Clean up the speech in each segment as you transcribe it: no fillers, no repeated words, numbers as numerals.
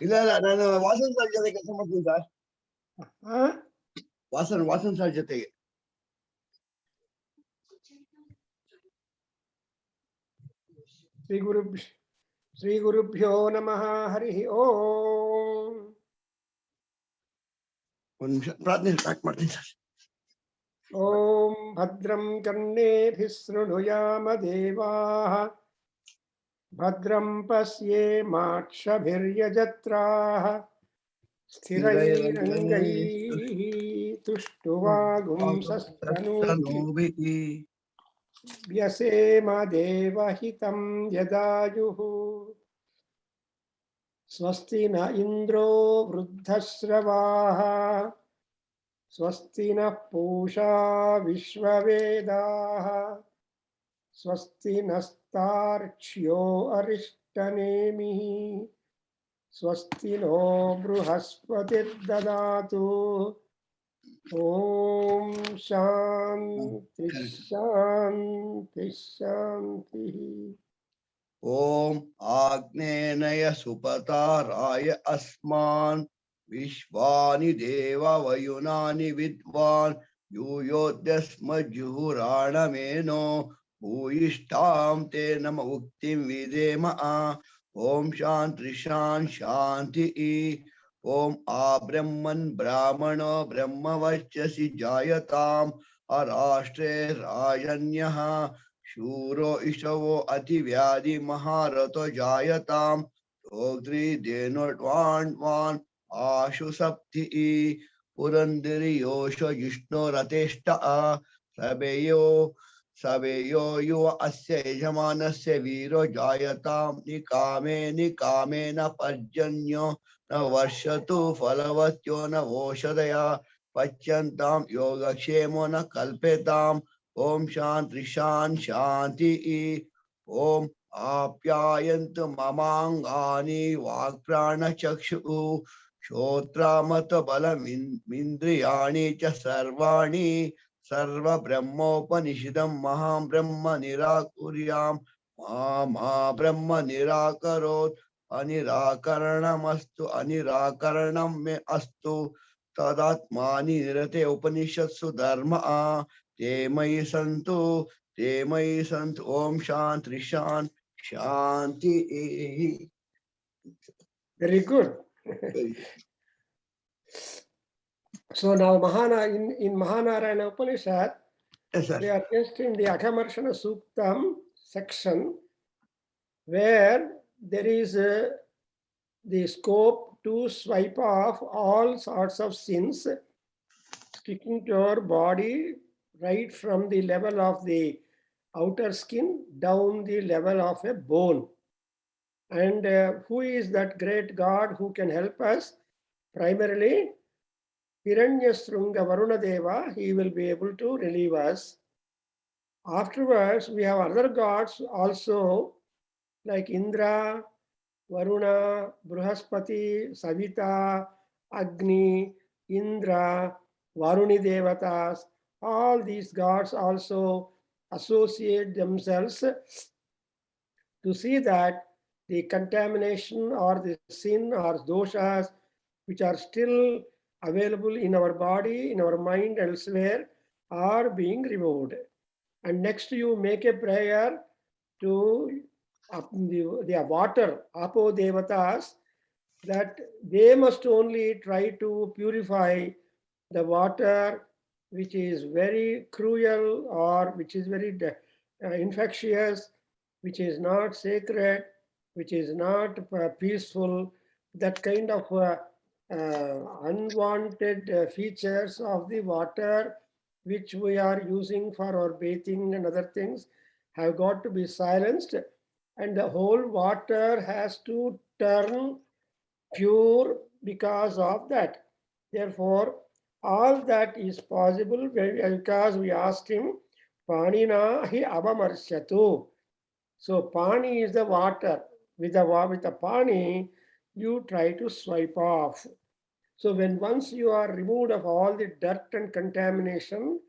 ಇಲ್ಲ ಇಲ್ಲ ನಾನು ವಾಸನ್ ಸರ್ ಜೊತೆ ಕೆಲಸ ಮಾಡ್ತೀನಿ ಸರ್. ವಾಸನ್ ಸರ್ ಜೊತೆಗೆ. ಶ್ರೀ ಗುರುಭ್ಯೋ ನಮಃ. ಹರಿ ಓಂ. ಒಂದು ನಿಮಿಷ ಪ್ರಾರ್ಥನೆ ಸ್ಟಾರ್ಟ್ ಮಾಡ್ತೀನಿ ಸರ್. ಓಂ ಭದ್ರಂ ಕರ್ಣೇಭಿಃ ಶೃಣುಯಾಮ ದೇವಾಃ ಭದ್ರಂ ಪಶ್ಯೇಮಾಕ್ಷಭಿರ್ಯಜತ್ರಾಃ ಸ್ಥಿರೈರಂಗೈಃ ತುಷ್ಟುವಾಗುಂಸಸ್ತನೂಭಿः ವ್ಯಸೇಮ ದೇವಹಿತಂ ಯದಾಯುಃ. ಸ್ವಸ್ತಿ ನ ಇಂದ್ರೋ ವೃದ್ಧಶ್ರವಾಃ ಸ್ವಸ್ತಿ ನಃ ಪೂಷಾ ವಿಶ್ವವೇದಾಃ ಸ್ವಸ್ತಿ ನಸ್ತಾರ್ಕ್ಷ್ಯೋ ಅರಿಷ್ಟನೇಮಿಃ ಸ್ವಸ್ತಿ ನೋ ಬೃಹಸ್ಪತಿರ್ದದಾತು. ಓಂ ಶಾಂತಿ ಶಾಂತಿ ಶಾಂತಿ. ಓಂ ಆಗ್ನೇನಯ ಸುಪತಾರಾಯ ಅಸ್ಮಾನ್ ವಿಶ್ವಾನಿ ದೇವ ವಯುನಾನಿ ವಿದ್ವಾನ್ ಯೂಯೋದ್ಯಸ್ಮಜ್ಜುಹುರಾಣಮೇನೋ ಭೂಯಿಷ್ಠಾಂ ತೇ ನಮ ಉಕ್ತಿಂ ವಿಧೇಮ. ಓಂ ಶಾಂತಿ ಶಾಂತಿ. ಓಂ ಆ ಬ್ರಹ್ಮನ್ ಬ್ರಾಹ್ಮಣೋ ಬ್ರಹ್ಮವರ್ಚಸಿ ಜಾಯತಾಂ ಅರಾಷ್ಟ್ರೇ ರಾಜನ್ಯಃ ಶೂರೋ ಇಷವೋ ಅತಿವ್ಯಾಧಿ ಮಹಾರಥೋ ಜಾಯತಾಂ ೋಗ್ರಿ ದೇನೋಟ್ವಾನ್ ಆಶು ಸಪ್ತಿ ಪುರಂದರಿ ಯೋಷ ಜಿಷ್ಣು ರಥೇಷ್ಟ ಸಭೆಯೋ ಯುವ ಅಸ್ಯ ಯಜಮಾನಸ್ಯ ವೀರೋ ಜಾಯತಾಂ ನಿಕಾಮೇನ ಪರ್ಜನ್ಯೋ ನ ವರ್ಷತು ಫಲವತ್ಯೋ ನ ಓಷಧಯ ಪಚ್ಯಂತಾಂ ಯೋಗಕ್ಷೇಮೋ ನ ಕಲ್ಪೇತಾಂ. ಓಂ ಶಾಂತಿ ಶಾಂತಿ. ಓಂ ಆಪ್ಯಾಯಂತು ಮಮಾಂಗಾನಿ ವಾಕ್ಪ್ರಾಣಚಕ್ಷುಃ ಶ್ರೋತ್ರಮತ ಬಲಮಿಂದ್ರಿಯಾಣಿ ಚ ಸರ್ವಾಣಿ ಸರ್ವಬ್ರಹ್ಮೋಪನಿಷದಂ ಮಹಾಂ ಬ್ರಹ್ಮ ನಿರಾಕುರ್ಯಾಂ ಮಾ ಬ್ರಹ್ಮ ನಿರಾಕರೋತ್. ಅನಿರಾಕರಣಮಸ್ತು ಅನಿರಾಕರಣಂ ಮೇ ಅಸ್ತು ತದಾತ್ಮಾನಿ ನಿರತೆ ಉಪನಿಷತ್ಸು ಧರ್ಮ ते मयि सन्तु ओम शांति शांति. Very good. So now in Mahanarayana Upanishad, Yes, sir. we are just in the Akhamarshana Suktam section where there is the scope to swipe off all sorts of sins sticking to our body, right from the level of the outer skin down the level of a bone. And who is that great God who can help us? Primarily, Hiranyasrunga Varunadeva, he will be able to relieve us. Afterwards, we have other gods also, like Indra, Varuna, Bruhaspati, Savita, Agni, Indra, Varuni Devatas. All these gods also associate themselves to see that the contamination or the sin or doshas which are still available in our body, in our mind, elsewhere, are being removed. And next you make a prayer to the water, Apo Devatas, that they must only try to purify the water which is very cruel or which is very infectious, which is not sacred, which is not peaceful, that kind of unwanted features of the water which we are using for our bathing and other things have got to be silenced, and the whole water has to turn pure because of that. Therefore, all that is possible because we asked him, Panina hi avamarsyatu. So Pani is the water. With the Pani, you try to swipe off. So when once you are removed of all the dirt and contamination,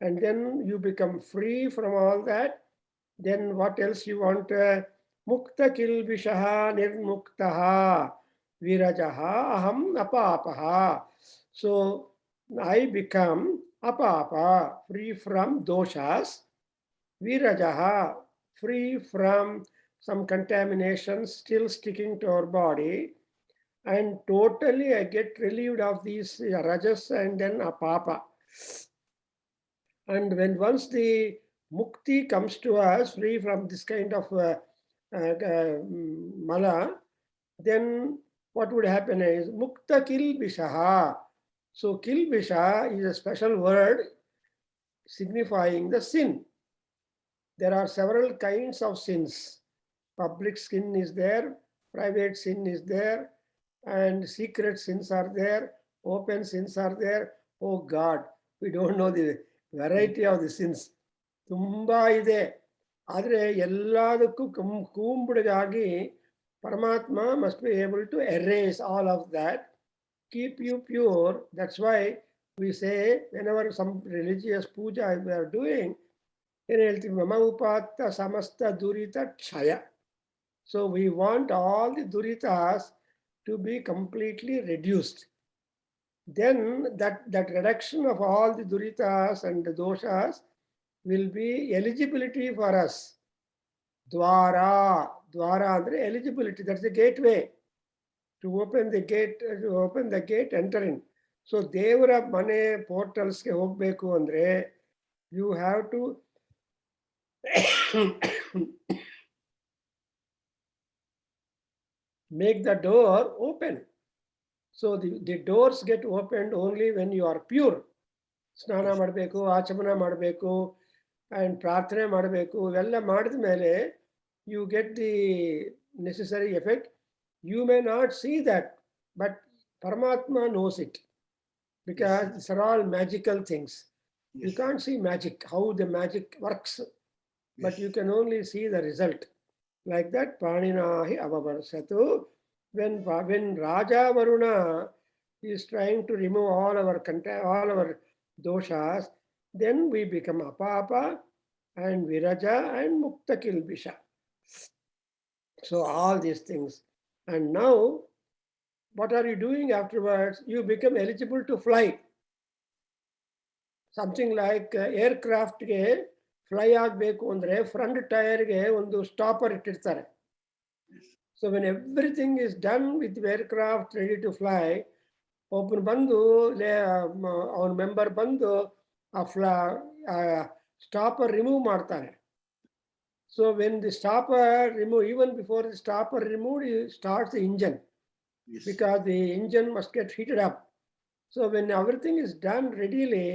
and then you become free from all that, then what else you want? Mukta kilvishaha nirmuktaha. Virajaha aham apapaha. So I become apapa, free from doshas. Virajaha, free from some contamination still sticking to our body. And totally I get relieved of these rajas and then apapa. And when once the mukti comes to us, free from this kind of mala, then what would happen is mukta kilbishaha. So kilbisha is a special word signifying the sin. There are several kinds of sins. Public sin is there, private sin is there, and secret sins are there, open sins are there. Oh God, we don't know the variety of the sins. ತುಂಬಾ ಇದೆ. ಆದರೆ ಎಲ್ಲದಕ್ಕೂ ಕೂಂಬುಡಿಗಾಗಿ ಪರಮಾತ್ಮ must be able to erase all of that, keep you pure. That's why we say whenever some religious puja we are doing, ಏನು ಹೇಳ್ತೀವಿ, ಮಮ ಉಪಾತ್ತ ಸಮಸ್ತ ದುರಿತ ಕ್ಷಯ. So we want all the duritas to be completely reduced. Then that reduction of all the duritas and the doshas will be eligibility for us. Dwara andre eligibility. That's the gateway. To open the gate, enter in. So Devara mane portals ke hogbeku andre you have to make the door open. So the doors get opened only when you are pure. ಸ್ನಾನ ಮಾಡಬೇಕು, ಆಚಮನ ಮಾಡಬೇಕು, and ಪ್ರಾರ್ಥನೆ ಮಾಡಬೇಕು. ಇವೆಲ್ಲ ಮಾಡಿದ ಮೇಲೆ you get the necessary effect. You may not see that, but ಪರಮಾತ್ಮ knows it, because these are all magical things. You can't see magic, how the magic works, but you can only see the result. Like that, Paninahi Avabarsatu, when Raja Varuna is trying to remove all our doshas, then we become apapa and viraja and mukta kilbisha. So all these things. And now, what are you doing afterwards? You become eligible to fly. Something like aircraft ge fly ಆಗಬೇಕು ಅಂದ್ರೆ front ಟೈರ್ಗೆ ಒಂದು stopper ಇಟ್ಟಿರ್ತಾರೆ. So when everything is done with the aircraft ready to fly, ಒಬ್ಬನು ಬಂದು ಅವನ member ಬಂದು ಆ stopper remove ಮಾಡ್ತಾನೆ. So when the stopper remove, even before the stopper removed, he starts the engine, because the engine must get heated up. So when everything is done readily,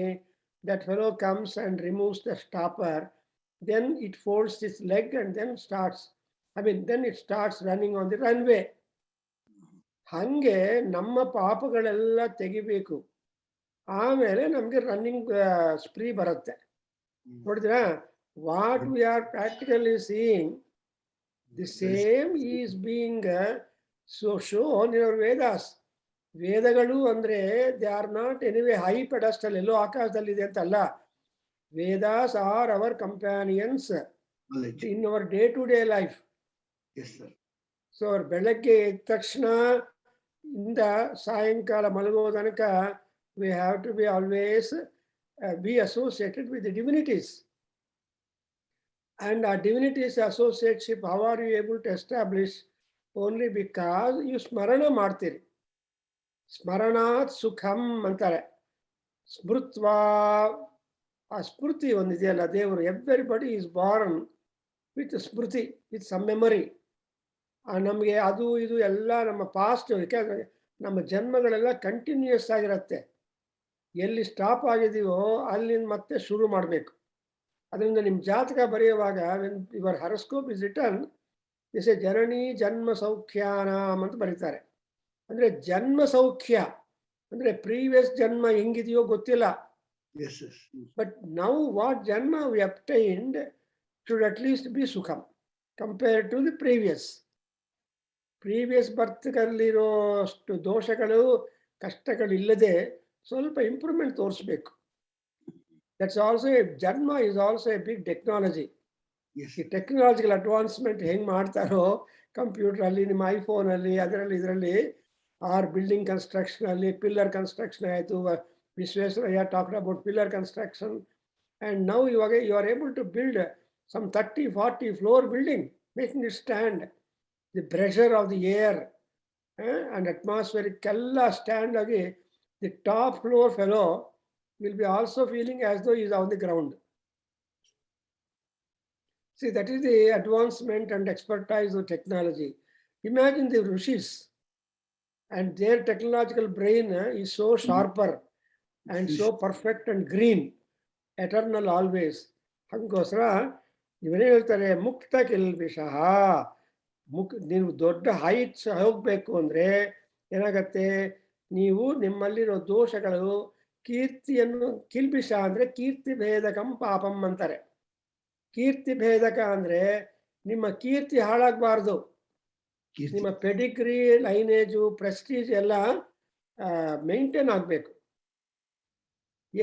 that fellow comes and removes the stopper, then it folds its leg and then then it starts running on the runway. ಹಂಗೆ ನಮ್ಮ ಪಾಪಗಳೆಲ್ಲ ತೆಗಿಬೇಕು, ಆಮೇಲೆ ನಮಗೆ running spree ಬರುತ್ತೆ. ನೋಡಿದ್ರಾ, what we are practically seeing, the same is being shown in our Vedas. ವೇದಗಳು ಅಂದ್ರೆ they are not anyway high pedestal, ಎಲ್ಲೋ ಆಕಾಶದಲ್ಲಿದೆ ಅಂತಲ್ಲ. Vedas are our companions in our day to day life. So ಬೆಳಗ್ಗೆ ಎದ್ದ ತಕ್ಷಣ ಇಂದ ಸಾಯಂಕಾಲ ಮಲಗೋ ತನಕ we have to be always be associated with the divinities. And our divinities associateship, how are you able to establish? Only because you ಸ್ಮರಣ ಮಾಡ್ತೀರಿ. ಸ್ಮರಣಾತ್ ಸುಖಂ ಅಂತಾರೆ. ಸ್ಮೃತ್ವಾ, ಆ ಸ್ಮೃತಿ ಒಂದಿದೆಯಲ್ಲ, ದೇವರು, ಎವ್ರಿಬಡಿ ಈಸ್ ಬಾರ್ನ್ ವಿತ್ ಸ್ಮೃತಿ, ವಿತ್ ಸಮ್ ಮೆಮೊರಿ. ನಮಗೆ ಅದು ಇದು ಎಲ್ಲ ನಮ್ಮ ಪಾಸ್ಟ್, ಯಾಕೆಂದ್ರೆ ನಮ್ಮ ಜನ್ಮಗಳೆಲ್ಲ ಕಂಟಿನ್ಯೂಸ್ ಆಗಿರುತ್ತೆ. ಎಲ್ಲಿ ಸ್ಟಾಪ್ ಆಗಿದೀವೋ ಅಲ್ಲಿಂದ ಮತ್ತೆ ಶುರು ಮಾಡಬೇಕು. ಅದರಿಂದ ನಿಮ್ಮ ಜಾತಕ ಬರೆಯುವಾಗ your horoscope is return, this a ಜನನಿ ಜನ್ಮ ಸೌಖ್ಯಾನಾಮ್ ಅಂತ ಬರೀತಾರೆ. ಅಂದ್ರೆ ಜನ್ಮ ಸೌಖ್ಯ ಅಂದ್ರೆ ಪ್ರೀವಿಯಸ್ ಜನ್ಮ ಹೆಂಗಿದೆಯೋ ಗೊತ್ತಿಲ್ಲ, ಬಟ್ ನೌ ವಾಟ್ ಜನ್ಮ we obtained should at least be ಸುಖಂ ಕಂಪೇರ್ಡ್ ಟು ದಿ ಪ್ರೀವಿಯಸ್ ಬರ್ತಲ್ಲಿರೋ ಅಷ್ಟು ದೋಷಗಳು ಕಷ್ಟಗಳಿಲ್ಲದೆ ಸ್ವಲ್ಪ ಇಂಪ್ರೂವ್ಮೆಂಟ್ ತೋರಿಸ್ಬೇಕು. ದಟ್ಸ್ ಆಲ್ಸೋ ಜನ್ಮ is also a big technology. ಈ ಟೆಕ್ನಾಲಜಿಕಲ್ ಅಡ್ವಾನ್ಸ್ಮೆಂಟ್ ಹೆಂಗ್ ಮಾಡ್ತಾರೋ ಕಂಪ್ಯೂಟರ್ ಅಲ್ಲಿ, ನಿಮ್ಮ ಐಫೋನ್ ಅಲ್ಲಿ, ಅದರಲ್ಲಿ ಇದರಲ್ಲಿ or building construction ಅಲ್ಲಿ pillar construction ಆಯಿತು. Visvesvaraya talked about pillar construction, and now you are able to build some 30-40 floor building, making it stand. The pressure of the air and atmospheric ಎಲ್ಲ stand ಆಗಿ the top floor fellow will be also feeling as though he is on the ground. See, that is the advancement and expertise of technology. Imagine the rishis, and their technological brain is so sharper and so perfect and green, eternal always. ಹಂಗೋಸ್ಕರ ಇವರೇ ಹೇಳ್ತಾರೆ ಮುಕ್ತ ಕಿಲ್ಬಿಷಃ. ನೀವು ದೊಡ್ಡ heights ಹೋಗ್ಬೇಕು ಅಂದ್ರೆ ಏನಾಗತ್ತೆ, ನೀವು ನಿಮ್ಮಲ್ಲಿರೋ ದೋಷಗಳು ಕೀರ್ತಿಯನ್ನು, ಕಿಲ್ಬಿಷ ಅಂದ್ರೆ ಕೀರ್ತಿ ಭೇದಕಂ ಪಾಪಂ ಅಂತಾರೆ. ಕೀರ್ತಿ ಭೇದಕ ಅಂದ್ರೆ ನಿಮ್ಮ ಕೀರ್ತಿ ಹಾಳಾಗಬಾರ್ದು, ನಿಮ್ಮ ಪೆಡಿಗ್ರಿ, ಲೈನೇಜು, ಪ್ರೆಸ್ಟೀಜ್ ಎಲ್ಲ ಮೇಂಟೈನ್ ಆಗಬೇಕು.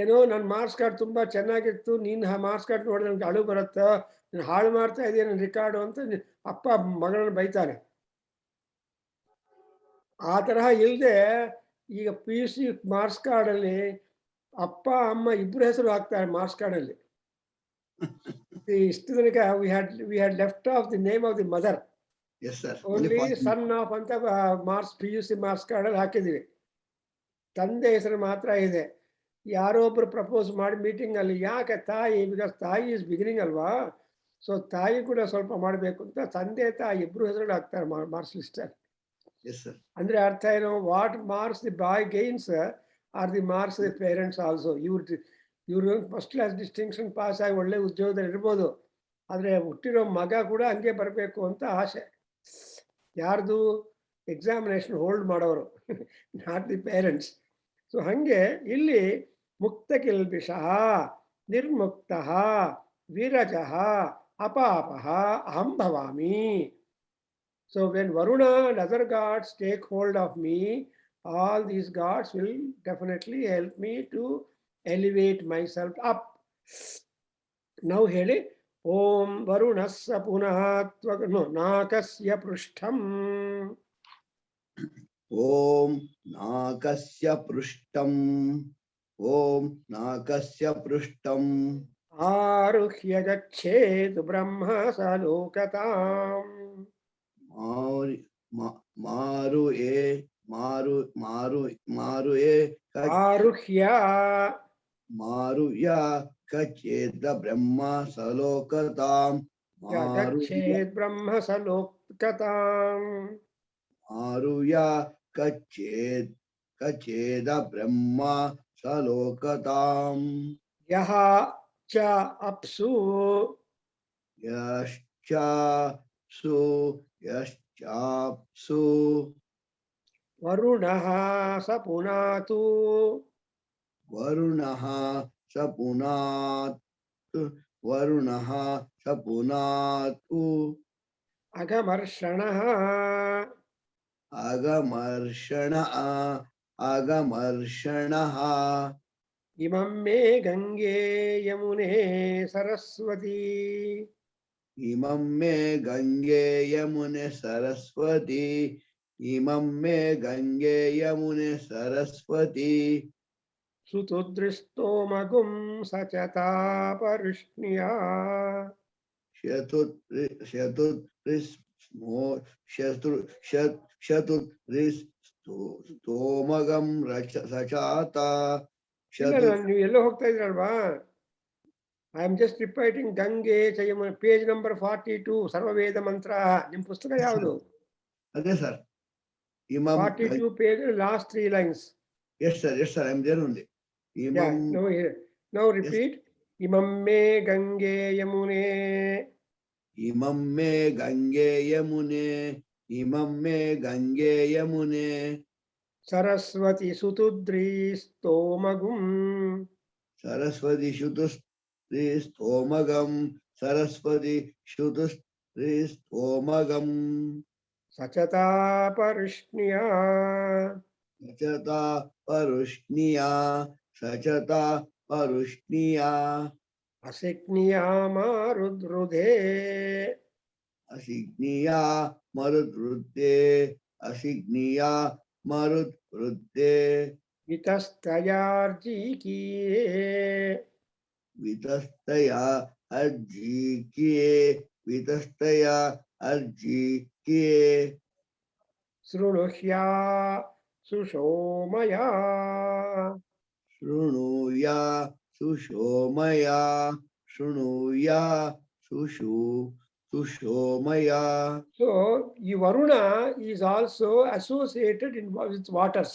ಏನೋ ನನ್ನ ಮಾರ್ಕ್ಸ್ ಕಾರ್ಡ್ ತುಂಬಾ ಚೆನ್ನಾಗಿತ್ತು, ನೀನು ಮಾರ್ಕ್ಸ್ ಕಾರ್ಡ್ ನೋಡಿದ್ರೆ ನನಗೆ ಅಳು ಬರುತ್ತಾ, ನೀನು ಹಾಳು ಮಾಡ್ತಾ ಇದೆಯಾ ನನ್ನ ರಿಕಾರ್ಡು ಅಂತ ಅಪ್ಪ ಮಗಳನ್ನ ಬೈತಾನೆ. ಆ ತರಹ ಇಲ್ಲದೆ ಈಗ PUC ಮಾರ್ಕ್ಸ್ ಕಾರ್ಡಲ್ಲಿ ಅಪ್ಪ ಅಮ್ಮ ಇಬ್ಬರು ಹೆಸರು ಹಾಕ್ತಾರೆ ಮಾರ್ಕ್ಸ್ ಕಾರ್ಡಲ್ಲಿ. ಇಷ್ಟು ತನಕ we had left off the name of the mother. Yes, sir. Only son of ಅಂತ ಮಾರ್ಕ್ಸ್ PUC ಮಾರ್ಕ್ಸ್ ಕಾರ್ಡಲ್ಲಿ ಹಾಕಿದ್ದೀವಿ. ತಂದೆ ಹೆಸರು ಮಾತ್ರ ಇದೆ. ಯಾರೋ ಒಬ್ರು ಪ್ರಪೋಸ್ ಮಾಡಿ ಮೀಟಿಂಗ್ ಅಲ್ಲಿ, ಯಾಕೆ ತಾಯಿ, ಬಿಕಾಸ್ ತಾಯಿ ಇಸ್ ಬಿಗಿನಿಂಗ್ ಅಲ್ವಾ, ಸೊ ತಾಯಿ ಕೂಡ ಸ್ವಲ್ಪ ಮಾಡಬೇಕು ಅಂತ ತಂದೆ ತಾಯಿ ಇಬ್ರು ಹೆಸರು ಹಾಕ್ತಾರೆ ಮಾರ್ಕ್ಸ್ ಲಿಸ್ಟ್ ಅಲ್ಲಿ. ಅಂದ್ರೆ ಅರ್ಥ ಏನು, what marks the boy gains are the marks the parents also. ಇವ್ರು ಫಸ್ಟ್ ಕ್ಲಾಸ್ ಡಿಸ್ಟಿಂಕ್ಷನ್ ಪಾಸ್ ಆಗಿ ಒಳ್ಳೆ ಉದ್ಯೋಗದಲ್ಲಿ ಇರ್ಬೋದು, ಆದ್ರೆ ಹುಟ್ಟಿರೋ ಮಗ ಕೂಡ ಹಂಗೆ ಬರಬೇಕು ಅಂತ ಆಸೆ. ಯಾರ್ದು? ಎಕ್ಸಾಮಿನೇಷನ್ ಹೋಲ್ಡ್ ಮಾಡೋರು, ನಾಟ್ ದಿ ಪೇರೆಂಟ್ಸ್. ಸೊ ಹಂಗೆ ಇಲ್ಲಿ ಮುಕ್ತ ಕಿಲ್ಬಿಷಃ ನಿರ್ಮುಕ್ತಃ ವಿರಜಃ ಅಪಾಪಃ ಅಹಂ ಭವಾಮಿ. So when Varuna and other gods take hold of me, all these gods will definitely help me to elevate myself up. Now ಹೇಳಿ, ಓಂ ವರುಣಸ್ಯ ಪುನಃ ನಾಕಸ್ಯ ಪೃಷ್ಠಂ. ಓಂ ನಾಕಸ್ಯ ಪೃಷ್ಠಂ. ಓಂ ನಾಕಸ್ಯ ಪೃಷ್ಠಂ. ಆರುಹ್ಯ ಗಚ್ಚೇತ್ ಬ್ರಹ್ಮ ಸಲೋಕತಾಂ. ಮಾರುಯ ಕಚೇದ ಬ್ರಹ್ಮ ಸಲೋಕತಾಂ. ಬ್ರಹ್ಮ ಸಲೋಕತಾಂ. ಮಾರುಯ ಕಚೇದ ಬ್ರಹ್ಮ ಸಲೋಕತಾಂ. ಯಹ ಚ ಅಪ್ಸು ಯಶ್ಚಾಪ್ಸು ಯಶ್ಚಾಪ್ಸು ವರುಣಃ ಸ ಪುನಾತು. ವರುಣಃ ಸ ಪುನಾತ್. ವರುಣಃ ಸ ಪುನಾತು. ಅಗಮರ್ಷಣಃ ಅಗಮರ್ಷಣಃ. ಇಮಂ ಮೇ ಗಂಗೆ ಯಮುನೆ ಸರಸ್ವತಿ. ಇಮಂ ಮೇ ಗಂಗೆ ಯಮುನೆ ಸರಸ್ವತಿ. ಇಮಂ ಮೇ ಗಂಗೆ ಯಮುನೆ ಸರಸ್ವತಿ. ಸುತುದೃಸ್ತೋಮಗುಂ ಸಚತಾ ಪರುಷ್ಣ್ಯಾ. ಸ್ತೋಮಗಂ ಸಚಾತ. ನೀವು ಎಲ್ಲೋ ಹೋಗ್ತಾ ಇದ್ರಲ್ವಾ? I am just repeating Gange ಚಯಮುನೆ, ಪೇಜ್ ನಂಬರ್ 42, ಸರ್ವವೇದ ಮಂತ್ರ. ನಿಮ್ ಪುಸ್ತಕ ಯಾವುದು? ಅದೇ sir, 42 page, last 3 lines. Yes sir, yes sir, I am there only. Now repeat. Imam me gange yamune. Imam me gange yamune. Imam me gange yamune. Saraswati sutudri stomagum. Saraswati sutudri stomagam. Saraswati sutudri stomagam. Sachata parishniya. Sachata parushniya. Sachata parushniya. Asikniya marudrudhe. Asigniya marudrudhe. Asigniya marut vrutte vitastayarjikiye vitastaya arjikiye vitastaya arjikiye srunuhya sushomaya shrunuya sushomaya shrunuya sushomaya. So Varuna is also associated with waters.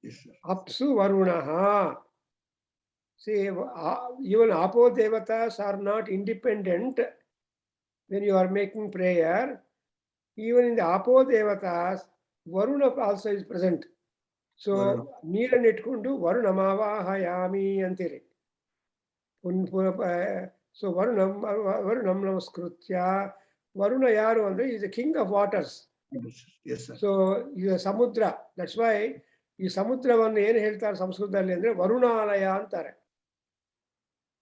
Yes, sir. Apsu Varunaha. See, even Apo Devatas are not independent when you are making prayer. Even in the Apo Devatas, Varuna also is present. So, Varuna. ನೀರನ್ನು ಇಟ್ಕೊಂಡು ವರುಣಮಾವಾಹಯಾಮಿ ಅಂತೀರಿ. So ವರುಣಂ ನಮಸ್ಕೃತ್ಯ. ವರುಣ ಯಾರು ಅಂದ್ರೆ is the king of waters. Yes, sir. So ಇದು ಸಮುದ್ರ. That's why ಈ ಸಮುದ್ರವನ್ನು ಏನು ಹೇಳ್ತಾರೆ ಸಂಸ್ಕೃತದಲ್ಲಿ ಅಂದ್ರೆ ವರುಣಾಲಯ ಅಂತಾರೆ.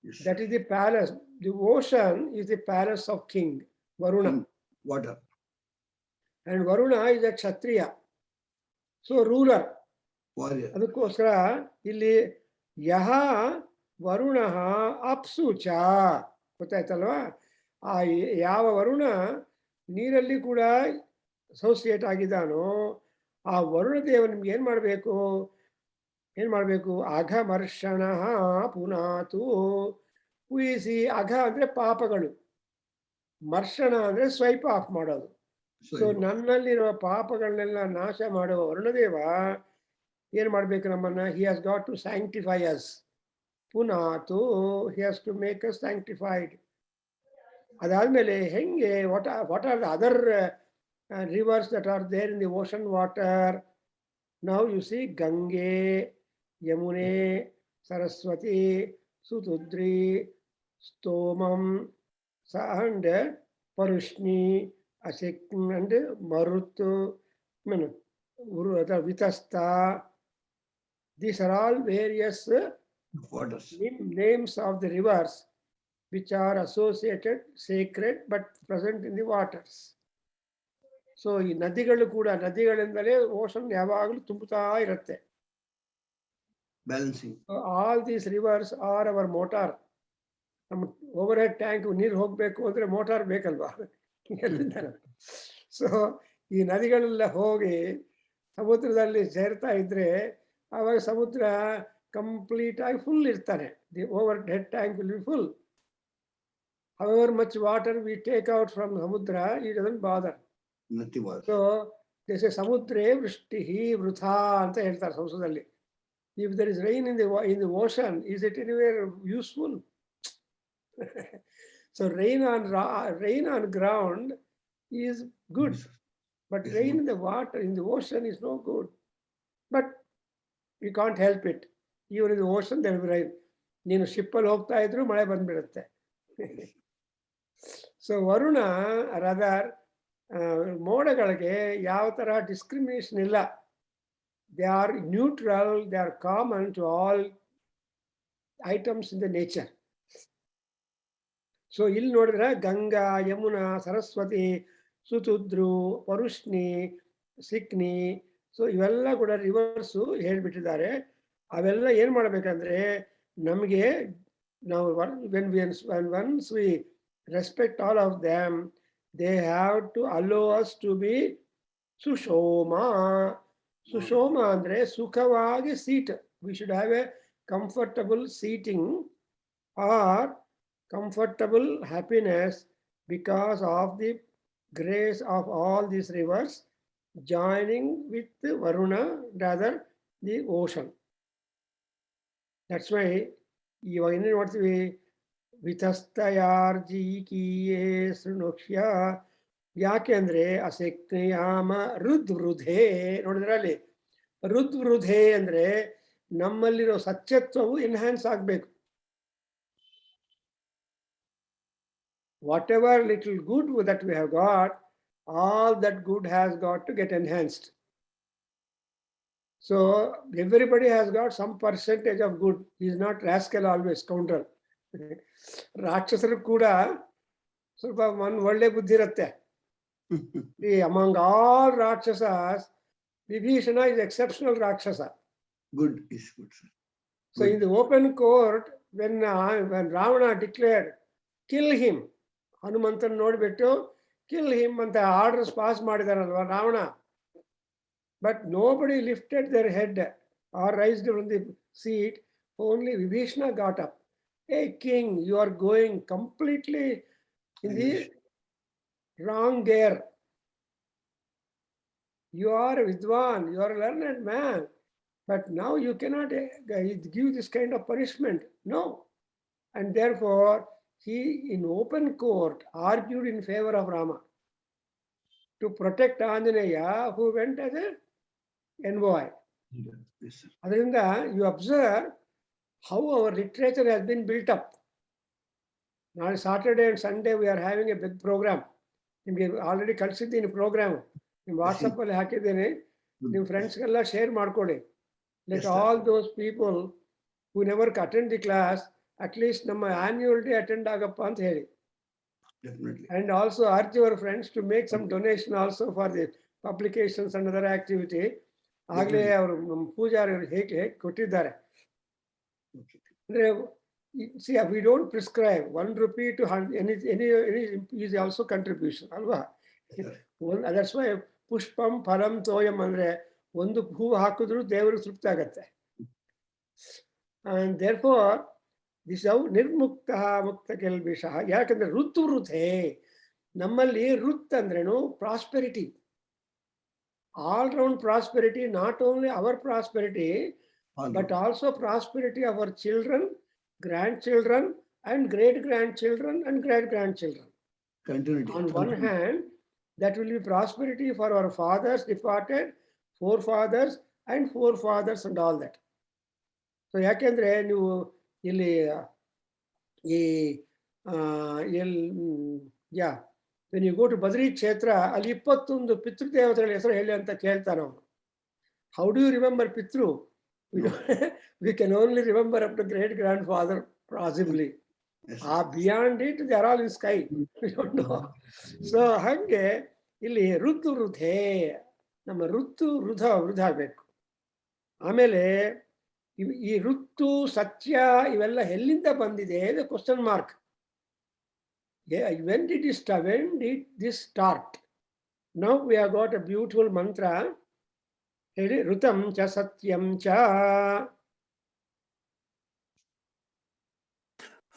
Yes, sir. That is the palace. The ocean is the palace of king Varuna. Water. And Varuna is a kshatriya. So ruler. Warrior. ಅದಕ್ಕೋಸ್ಕರ ಇಲ್ಲಿ ಯಹ ವರುಣ ಅಪ್ಸುಚ ಗೊತ್ತಾಯ್ತಲ್ವಾ? ಆ ಯಾವ ವರುಣ ನೀರಲ್ಲಿ ಕೂಡ ಅಸೋಸಿಯೇಟ್ ಆಗಿದ್ದಾನೋ ಆ ವರುಣ ದೇವ ನಿಮ್ಗೆ ಏನ್ ಮಾಡ್ಬೇಕು ಅಘಮರ್ಷಣ ಪುನಾತು. ಊಹಿಸಿ, ಅಘ ಅಂದ್ರೆ ಪಾಪಗಳು, ಮರ್ಷಣ ಅಂದ್ರೆ ಸ್ವೈಪ್ ಆಫ್ ಮಾಡೋದು. ಸೊ ನನ್ನಲ್ಲಿರುವ ಪಾಪಗಳನ್ನೆಲ್ಲ ನಾಶ ಮಾಡುವ ವರುಣದೇವ ಏನ್ ಮಾಡ್ಬೇಕು ನಮ್ಮನ್ನ? He has got to sanctify us. ಪುನಾತು, he has to make us sanctified. ಅದಾದ್ಮೇಲೆ ಹೆಂಗೆ what are the other rivers that are there in the ocean water? Now you see Gange, Yamune, Saraswati, Sutudri, Stomam, and Parushni, Asik, and Marutu, Vitasta. These are all various waters. names of the rivers which are associated, sacred, but present in the waters. So ಈ ನದಿಗಳು ಕೂಡ, ನದಿಗಳಿಂದಲೇ ocean ಯಾವಾಗಲೂ ತುಂಬುತ್ತಾ ಇರುತ್ತೆ. Balancing. All these rivers are our motor. ನಮ್ಮ overhead tank ನೀರು ಹೋಗ್ಬೇಕು ಅಂದ್ರೆ ಮೋಟಾರ್ ಬೇಕಲ್ವಾ? ಸೊ ಈ ನದಿಗಳೆಲ್ಲ ಹೋಗಿ ಸಮುದ್ರದಲ್ಲಿ ಸೇರ್ತಾ ಇದ್ರೆ ಆವಾಗ ಸಮುದ್ರ ಕಂಪ್ಲೀಟ್ ಆಗಿ ಫುಲ್ ಇರ್ತಾನೆ. The overhead tank will be full. However much water we take out from ಸಮುದ್ರ, ಇಟ್ ಡಸಂಟ್ ಬಾದರ್. ಸೊ ದೇಶ ಸಮುದ್ರೇ ವೃಷ್ಟಿ ವೃಥಾ ಅಂತ ಹೇಳ್ತಾರೆ ಸಂಸ್ಕೃತದಲ್ಲಿ. If there is rain in the ocean, is it anywhere useful? So rain on ground is good, but rain in the water in the ocean is no good. But you can't help it. Even in the ocean there will B rain. ನೀನು ಶಿಪ್ಪಲ್ಲಿ ಹೋಗ್ತಾ ಇದ್ರು ಮಳೆ ಬಂದ್ಬಿಡುತ್ತೆ. So Varuna rather ಮೋಡಗಳಿಗೆ ಯಾವ ತರ discrimination ಇಲ್ಲ. They are neutral, they are common to all items in the nature. So ಇಲ್ಲಿ ನೋಡಿದ್ರೆ ಗಂಗಾ, ಯಮುನಾ, ಸರಸ್ವತಿ, ಸುತುದ್ರು, ಪರುಷ್ಣಿ, ಸಿಕ್ನಿ, ಸೊ ಇವೆಲ್ಲ ಕೂಡ ರಿವರ್ಸು ಹೇಳ್ಬಿಟ್ಟಿದ್ದಾರೆ. ಅವೆಲ್ಲ ಏನ್ ಮಾಡ್ಬೇಕಂದ್ರೆ ನಮಗೆ ನಾವು once we respect all of them, they have to allow us to be sushoma. Sushoma andre sukhavagi seat. We should have a comfortable seating or comfortable happiness because of the grace of all these rivers joining with Varuna, rather the ocean. That's why ಇವಾಗ ಏನೇನು ಮಾಡ್ತೀವಿ? ವಿತಸ್ತಯಾರ್ಜಿಕೀಯೇ ಶೃಣುಕ್ಷ್ಯ. ಯಾಕೆ ಅಂದ್ರೆ ಅಸಕ್ನಿಯಾಮ ರುದ್ವೃಧೇ. ನೋಡಿದ್ರೆ ಅಲ್ಲಿ ರುದ್ವೃಧೇ ಅಂದ್ರೆ ನಮ್ಮಲ್ಲಿರೋ ಸತ್ಯತ್ವವು ಎನ್ಹಾನ್ಸ್ ಆಗ್ಬೇಕು. Whatever little good that we have got, all that good has got to get enhanced. So everybody has got some percentage of good. Is not rascal always counter. ರಾಕ್ಷಸರು ಕೂಡ ಸ್ವಲ್ಪ ಒಳ್ಳೆ ಬುದ್ಧಿ ಇರುತ್ತೆ. Among all rakshasas Vibhishana is exceptional Rakshasa. Good is good, sir. So in the open court, when Ravana declared, kill him, Hanumantan nodibittu, kill him anta orders pass ಮಾಡಿದಾರಲ್ವಾ Ravana. But nobody lifted their head or raised from the seat. Only Vibhishana got up. Hey king, you are going completely in the wrong gear. You are a Vidwan, you are a learned man. But now you cannot give this kind of punishment. No. And therefore, he in open court argued in favor of Rama to protect Anjaneya, who went as an envoy. Yes, sir. Adrinda, you observe how our literature has been built up. Now, Saturday and Sunday, we are having a big program. We already considered in program. In WhatsApp, your friends share markode. Let Yes, sir. all those people who never attend the class, at least nama annual day attend agappa anta heli. Definitely. And also urge your friends to make some donation also for the publications and other activity. Agale our poojar heke kottidare. Okay. See, we don't prescribe 1 rupee to any is also contribution. Alva. That's why pushpam phalam toyam andre ಒಂದು ಹೂ ಹಾಕಿದ್ರು ದೇವರಿಗೆ ತೃಪ್ತಿ ಆಗತ್ತೆ. And therefore, this is ನಿರ್ಮುಕ್ತ ಮುಕ್ತ ಕೆಲ್ಬಿಷಃ. ಯಾಕಂದ್ರೆ ಋತು ವೃಥೆ. ನಮ್ಮಲ್ಲಿ ಋತ್ ಅಂದ್ರೇನು prosperity, all round prosperity, not only hour prosperity but also prosperity of our children, grandchildren, and great-grandchildren and great-grandchildren. Continuity. On one hand, that will be prosperity for our fathers departed, forefathers and forefathers and all that. So ಯಾಕೆಂದ್ರೆ ನೀವು ಇಲ್ಲಿ when you go to Badri Kshetra, ಅಲ್ಲಿ 21 ಪಿತೃದೇವತೆಗಳ ಹೆಸರು ಹೇಳಿ ಅಂತ ಕೇಳ್ತಾನೆ ಅವನು. How do you remember Pitru? We can only remember up to great-grandfather, possibly. Yes, Beyond it, they are all in sky. We don't know. So hange ಇಲ್ಲಿ ಋತು ವೃಥೆ, ನಮ್ಮ ಋತು ವೃಥ ಆಗಬೇಕು. ಆಮೇಲೆ ಈ ಋತು ಸತ್ಯ ಇವೆಲ್ಲ ಎಲ್ಲಿಂದ ಬಂದಿದೆ? Question mark. When did this start? Now we have got a beautiful mantra. ಹೇಳಿ, ಋತಂ ಚ ಸತ್ಯಂ ಚ.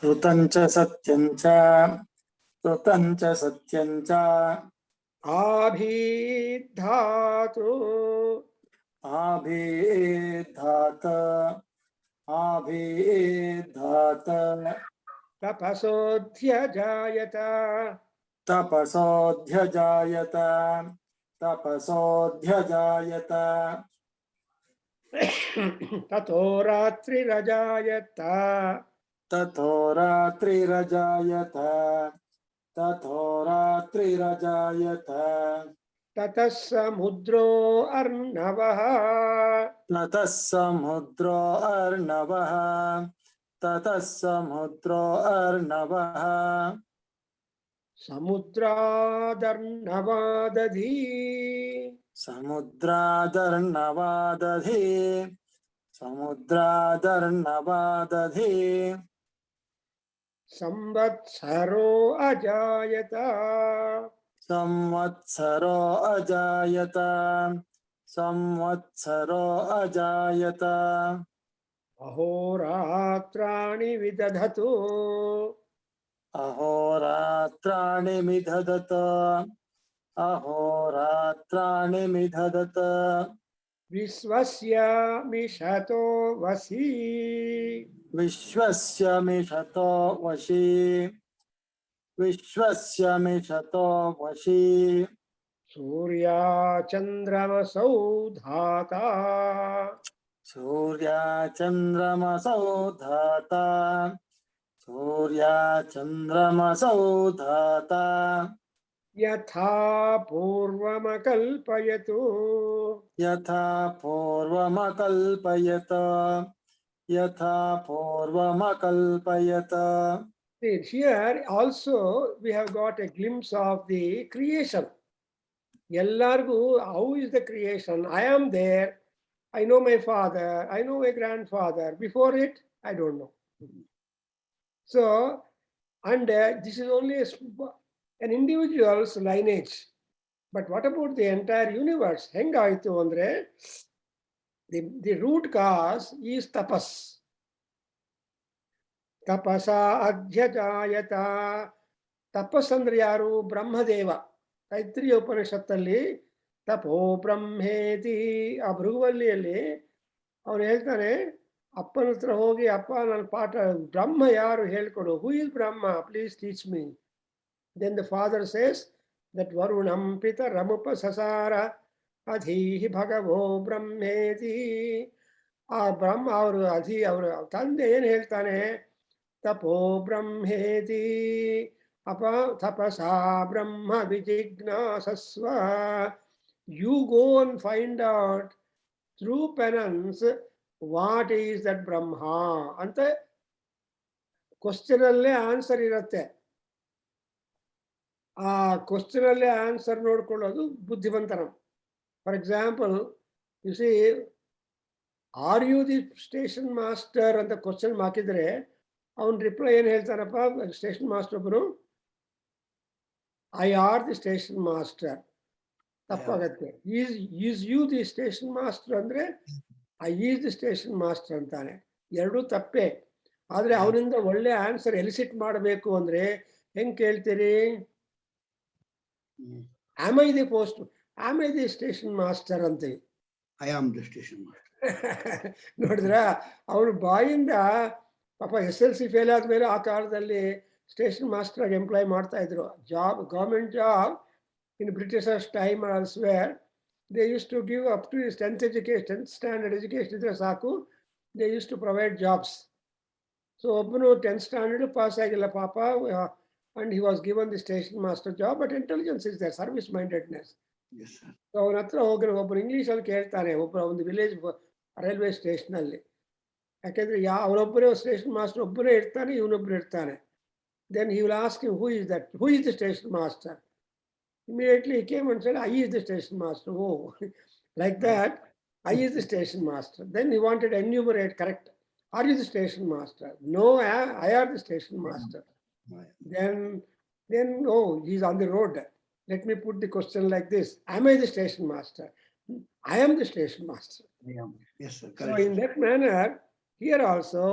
ಋತಂ ಚ ಸತ್ಯಂ ಚ, ಋತಂ ಚ ಸತ್ಯಂ ಚ. ಆಭಿಧಾತು, ಆಭಿಧಾತ, ಆಭಿಧಾತ. ತಪಸೋಧ್ಯಜಾಯತ, ತಪಸೋಧ್ಯಜಾಯತ, ತಪಸೋಧ್ಯಜಾಯತ. ತಥೋ ರಾತ್ರಿರಜಾಯತ, ತಥೋ ರಾತ್ರಿರಜಾಯತ, ತಥೋ ರಾತ್ರಿರಜಾಯತ. ತತಃ ಸಮುದ್ರೋ ಅರ್ಣವಃ, ತತಃ ಸಮುದ್ರೋ ಅರ್ಣವಃ, ತತಃ ಸಮುದ್ರೋ ಅರ್ಣವಃ. ಸಮುದ್ರಾದರ್ಣವಾದಧಿ, ಸಮುದ್ರಾದರ್ಣವಾದಧಿ, ಸಮುದ್ರಾದರ್ಣವಾದಧಿ. ಸಂವತ್ಸರೋ ಅಜಾಯತ, ಸಂವತ್ಸರೋ ಅಜಾಯತ, ಸಂವತ್ಸರೋ ಅಜಾಯತ. ಅಹೋರಾತ್ರಾಣಿ ವಿದಧತು, ಅಹೋರಾತ್ರಾಣಿ ಮಿಧದತ, ಅಹೋರಾತ್ರಾಣಿ ಮಿಧದತ. ವಿಶ್ವಸ್ಯ ಮಿಷತೋ ವಸಿ, ವಿಶ್ವಸ್ಯ ಮಿಷತೋ ವಶಿ, ವಿಶ್ವಸ್ಯ ಮಿಷತೋ ವಶಿ. ಸೂರ್ಯ ಚಂದ್ರಮಸೌ ಧಾತ, ಸೂರ್ಯ ಚಂದ್ರಮಸೌ ಧಾತ, ಸೂರ್ಯ ಚಂದ್ರಮಸೌ ಧಾತ. ಯಥಾ ಪೂರ್ವಮಕಲ್ಪಯತು, ಯಥಾ ಪೂರ್ವಮಕಲ್ಪಯತ, ಯಥಾ ಪೂರ್ವಮಕಲ್ಪಯತ. Here also we have got a glimpse of the creation. ಎಲ್ಲರಿಗೂ how is the creation? I am there. I know my father. I know my grandfather. Before it, I don't know. So, and this is only an individual's lineage. But what about the entire universe? ಹೆಂಗಾಯ್ತು ಅಂದ್ರೆ the root cause is tapas. Tapasa adhyajayata. ತಪಸ್ ಅಂದ್ರೆ ಯಾರು? ಬ್ರಹ್ಮದೇವ. ತೈತ್ರಿಯ ಉಪನಿಷತ್ತಲ್ಲಿ ತಪೋ ಬ್ರಹ್ಮೇತಿ ಆ ಭೃಗುವಲ್ಲಿಯಲ್ಲಿ ಅವನು ಹೇಳ್ತಾನೆ, ಅಪ್ಪನ ಹತ್ರ ಹೋಗಿ, ಅಪ್ಪ ನನ್ನ ಪಾಠ ಬ್ರಹ್ಮ ಯಾರು ಹೇಳ್ಕೊಡು, who is Brahma, please teach me. Then the father says that ವರುಣಂ ಪಿತರಮುಪ ಸಸಾರ ಅಧೀಹಿ ಭಗವೋ ಬ್ರಹ್ಮೇತಿ. ಆ ಬ್ರಹ್ಮ ಅವರು ಅವರ ತಂದೆ ಏನು ಹೇಳ್ತಾನೆ? ತಪೋ ಬ್ರಹ್ಮೇತಿ ಅಪ ತಪಸಾ ಬ್ರಹ್ಮ ವಿಜಿಜ್ಞಾಸಸ್ವ. You go and find out through penance what is that Brahma ಅಂತ ಕ್ವಶನ್ ಅಲ್ಲೇ ಆನ್ಸರ್ ಇರುತ್ತೆ. ಆ ಕ್ವಶನ್ ಅಲ್ಲೇ ಆನ್ಸರ್ ನೋಡ್ಕೊಳ್ಳೋದು ಬುದ್ಧಿವಂತನ. For example, you see, are you the station master ಅಂತ ಕ್ವಶನ್ ಹಾಕಿದ್ರೆ ಅವನ್ ರಿಪ್ಲೈ ಏನ್ ಹೇಳ್ತಾನಪ್ಪ ಸ್ಟೇಷನ್ ಮಾಸ್ಟರ್ ಒಬ್ಬರು? I are the station master. ತಪ್ಪಾಗತ್ತೆ. Is you the station master ಅಂದ್ರೆ I is the station master ಅಂತಾನೆ. ಎರಡೂ ತಪ್ಪೇ. ಆದ್ರೆ ಅವನಿಂದ ಒಳ್ಳೆ ಆನ್ಸರ್ ಎಲಿಸಿಟ್ ಮಾಡಬೇಕು ಅಂದ್ರೆ ಹೆಂಗ್ ಕೇಳ್ತೀರಿ? Am I the post, am I the station master ಅಂತೀವಿ. I am the station master. ನೋಡಿದ್ರ ಅವನು ಬಾಯಿಂದ ಪಾಪ SLC ಫೇಲ್ ಆದ್ಮೇಲೆ ಆ ಕಾಲದಲ್ಲಿ ಸ್ಟೇಷನ್ ಮಾಸ್ಟರ್ ಆಗಿ ಎಂಪ್ಲಾಯ್ ಮಾಡ್ತಾ ಇದ್ರು. Job, government job in Britishers' time or elsewhere, they used to give up to his 10th education, 10th standard education idre saku, they used to provide jobs. So obnu 10th standard pass agilla papa, and he was given the station master job, but intelligence is there, service mindedness. Yes, sir. So ಅವನ ಹತ್ರ ಹೋಗಿ ಒಬ್ಬರು English ಅಲ್ಲಿ ಕೇಳ್ತಾನೆ, ಒಬ್ಬರು ಒಂದು village railway station ಅಲ್ಲಿ. ಯಾಕೆಂದ್ರೆ ಅವನೊಬ್ಬರೇ ಸ್ಟೇಷನ್ ಮಾಸ್ಟರ್ ಒಬ್ಬರೇ ಇರ್ತಾನೆ, ಇವನೊಬ್ಬರು ಇರ್ತಾನೆ. Then he will ask him, who is that? Who is the station master? Immediately he came and said, I is the station master. Oh, like that, I is the station master. Then he wanted to enumerate, correct. Are you the station master? No, I are the station master. Then, oh, he's on the road. Let me put the question like this. Am I the station master? I am the station master. I am. Yes, sir. So Correct. in that manner, here also,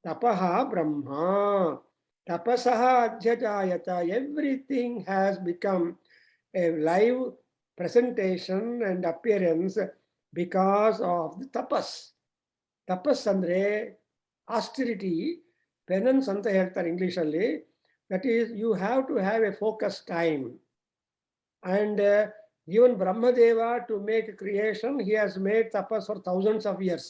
tapaha brahma, tapasaha adhyajayata, everything has become a live presentation and appearance because of the tapas. Tapas andre austerity, penance anta heltare English alli. That is, you have to have a focused time. And even Brahmadeva, to make creation, he has made tapas for thousands of years.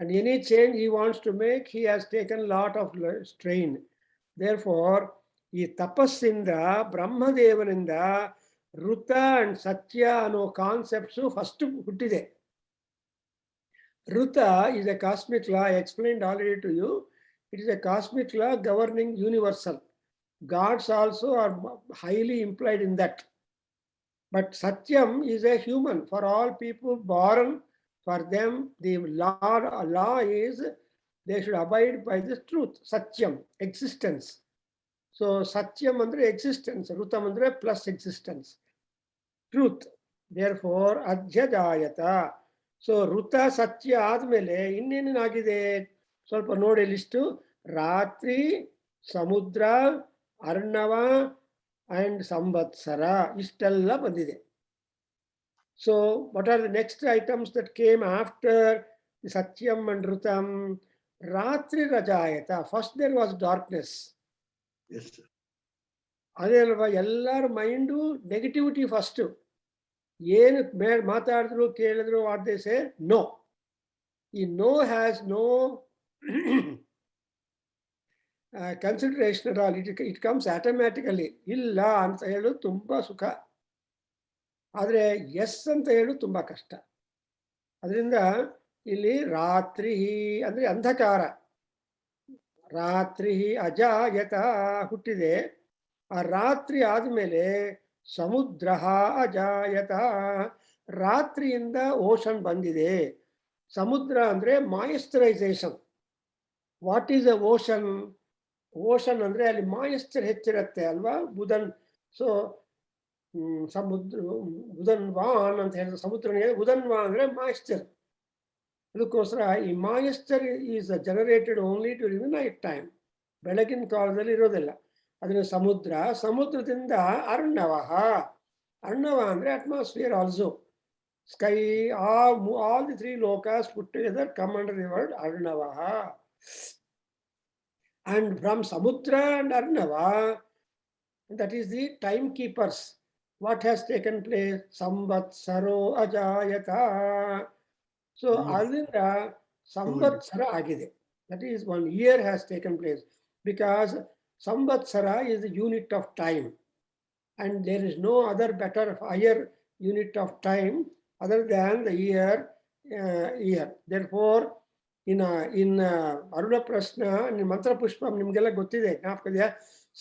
And any change he wants to make, he has taken a lot of strain. Therefore, ಈ ತಪಸ್ಸಿಂದ, ಬ್ರಹ್ಮದೇವನಿಂದ ಋತ and ಸತ್ಯ ಅನ್ನೋ concepts first ಹುಟ್ಟಿದೆ. ಋತ is a cosmic law. I explained already to you. It is a cosmic law governing universal. Gods also are highly implied in that. But Satyam is a human. For all people born, for them the law is they should abide by the truth. Satyam, existence. So Satyam andre existence, Rutam andre plus existence, truth. Therefore adhyajayata. So Ruta Satya ಆದ್ಮೇಲೆ ಇನ್ನೇನಾಗಿದೆ ಸ್ವಲ್ಪ ನೋಡಿ list. ರಾತ್ರಿ, ಸಮುದ್ರ, ಅರ್ಣವ and ಸಂವತ್ಸರ, ಇಷ್ಟೆಲ್ಲ ಬಂದಿದೆ. So what are the next items that came after Satyam and Rutam? Ratri Rajayata. First there was darkness. Yes, sir. ಅದೇ ಅಲ್ವಾ, ಎಲ್ಲರ ಮೈಂಡು ನೆಗೆಟಿವಿಟಿ ಫಸ್ಟ್. ಏನು ಮಾತಾಡಿದ್ರು ಕೇಳಿದ್ರು ವಾಟ್ ದೇ ಸೇ ನೋ. ಈ no has no consideration at all. It comes automatically. ಇಲ್ಲ ಅಂತ ಹೇಳೋದು ತುಂಬಾ ಸುಖ, ಆದ್ರೆ ಎಸ್ ಅಂತ ಹೇಳೋದು ತುಂಬಾ ಕಷ್ಟ. ಅದರಿಂದ ಇಲ್ಲಿ ರಾತ್ರಿ ಅಂದ್ರೆ ಅಂಧಕಾರ, ರಾತ್ರಿ ಅಜಾಯತ ಹುಟ್ಟಿದೆ. ಆ ರಾತ್ರಿ ಆದ್ಮೇಲೆ ಸಮುದ್ರಃ ಅಜಾಯತ. ರಾತ್ರಿಯಿಂದ ಓಷನ್ ಬಂದಿದೆ. ಸಮುದ್ರ ಅಂದ್ರೆ moisturisation. What is a ocean? Ocean ಅಂದ್ರೆ ಅಲ್ಲಿ ಮಾಯಿಶ್ಚರ್ ಹೆಚ್ಚಿರುತ್ತೆ ಅಲ್ವಾ, ಬುಧನ್. ಸೊ ಸಮುದ್ರ ಬುಧನ್ವಾನ್ ಅಂತ ಹೇಳಿದ್ರೆ ಸಮುದ್ರನಿಗೆ ಬುಧನ್ವಾನ್ ಅಂದ್ರೆ ಮಾಯಿಶ್ಚರ್. ಅದಕ್ಕೋಸ್ಕರ ಈ moisture is generated only during the night time. ಬೆಳಗಿನ ಕಾಲದಲ್ಲಿ ಇರೋದಿಲ್ಲ. ಅದನ್ನ ಸಮುದ್ರ. ಸಮುದ್ರದಿಂದ ಅರ್ಣವ. ಅರ್ಣವ ಅಂದ್ರೆ atmosphere also. Sky, all the three lokas put together come under the word Arnava. And from Samudra and Arnava, that is the timekeepers. What has taken place? Samvatsaro Ajayata. So ಅದರಿಂದ ಸಂವತ್ಸರ ಆಗಿದೆ. That is, 1 year has taken place, because Samvatsara is the unit of time, and there is no other better, higher unit of time other than the year. Therefore, in Aruna Prashna, in Mantra Pushpam, ನಿಮಗೆಲ್ಲ ಗೊತ್ತಿದೆ, ಜ್ಞಾಪಕ ಇದೆಯಾ?